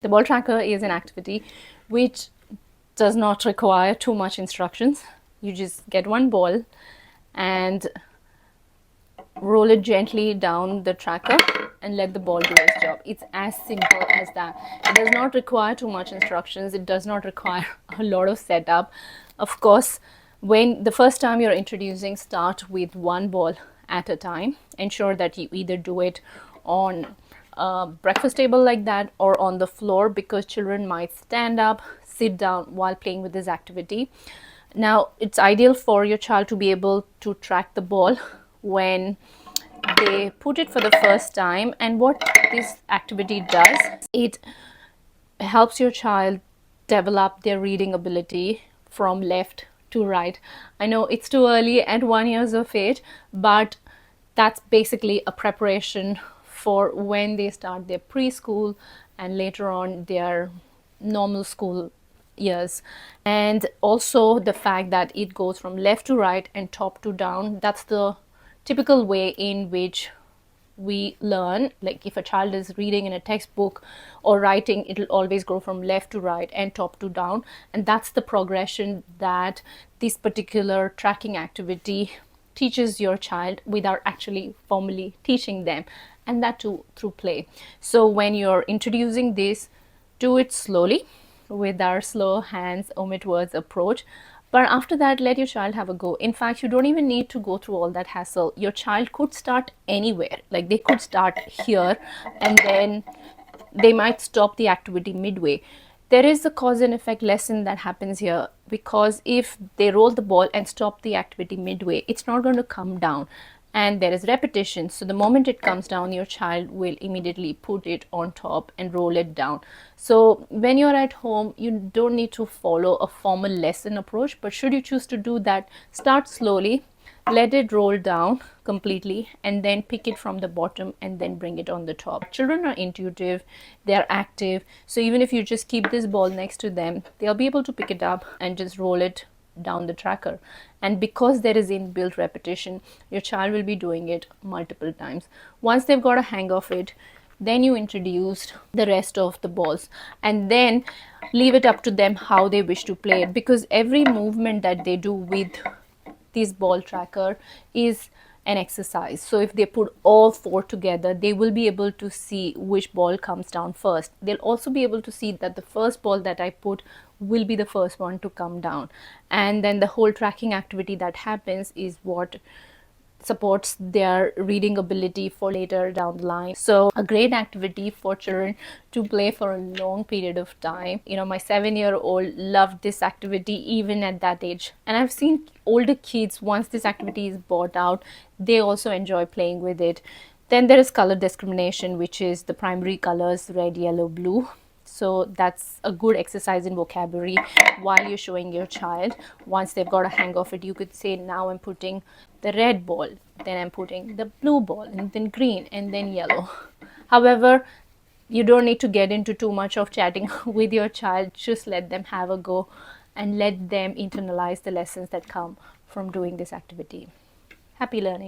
The ball tracker is an activity which does not require too much instructions. You just get one ball and roll it gently down the tracker and let the ball do its job. It's as simple as that. It does not require too much instructions. It does not require a lot of setup. Of course, when the first time you're introducing, start with one ball at a time. Ensure that you either do it on a breakfast table like that or on the floor, because children might stand up, sit down while playing with this activity. Now, it's ideal for your child to be able to track the ball when they put it for the first time. And what this activity does, it helps your child develop their reading ability from left to right. I know it's too early at 1 year of age, but that's basically a preparation for when they start their preschool and later on their normal school years. And also the fact that it goes from left to right and top to down. That's the typical way in which we learn. Like if a child is reading in a textbook or writing, it'll always go from left to right and top to down. And that's the progression that this particular tracking activity teaches your child without actually formally teaching them, and that too through play. So when you're introducing this, do it slowly with our slow hands, omit words approach. But after that, let your child have a go. In fact, you don't even need to go through all that hassle. Your child could start anywhere. Like they could start here and then they might stop the activity midway. There is a cause and effect lesson that happens here, because if they roll the ball and stop the activity midway, it's not going to come down. And there is repetition. So the moment it comes down, your child will immediately put it on top and roll it down. So when you're at home, you don't need to follow a formal lesson approach, but should you choose to do that, start slowly, let it roll down completely, and then pick it from the bottom and then bring it on the top. Children are intuitive, they're active. So even if you just keep this ball next to them, they'll be able to pick it up and just roll it down the tracker. And because there is inbuilt repetition, your child will be doing it multiple times. Once they've got a hang of it, then you introduce the rest of the balls and then leave it up to them how they wish to play it, because every movement that they do with this ball tracker is an exercise. So if they put all four together, they will be able to see which ball comes down first. They'll also be able to see that the first ball that I put will be the first one to come down. And then the whole tracking activity that happens is what supports their reading ability for later down the line. So a great activity for children to play for a long period of time. You know, my 7-year-old loved this activity even at that age. And I've seen older kids, once this activity is brought out, they also enjoy playing with it. Then there is color discrimination, which is the primary colors, red, yellow, blue. So that's a good exercise in vocabulary while you're showing your child. Once they've got a hang of it, you could say, now I'm putting the red ball, then I'm putting the blue ball, and then green, and then yellow. However, you don't need to get into too much of chatting with your child. Just let them have a go and let them internalize the lessons that come from doing this activity. Happy learning.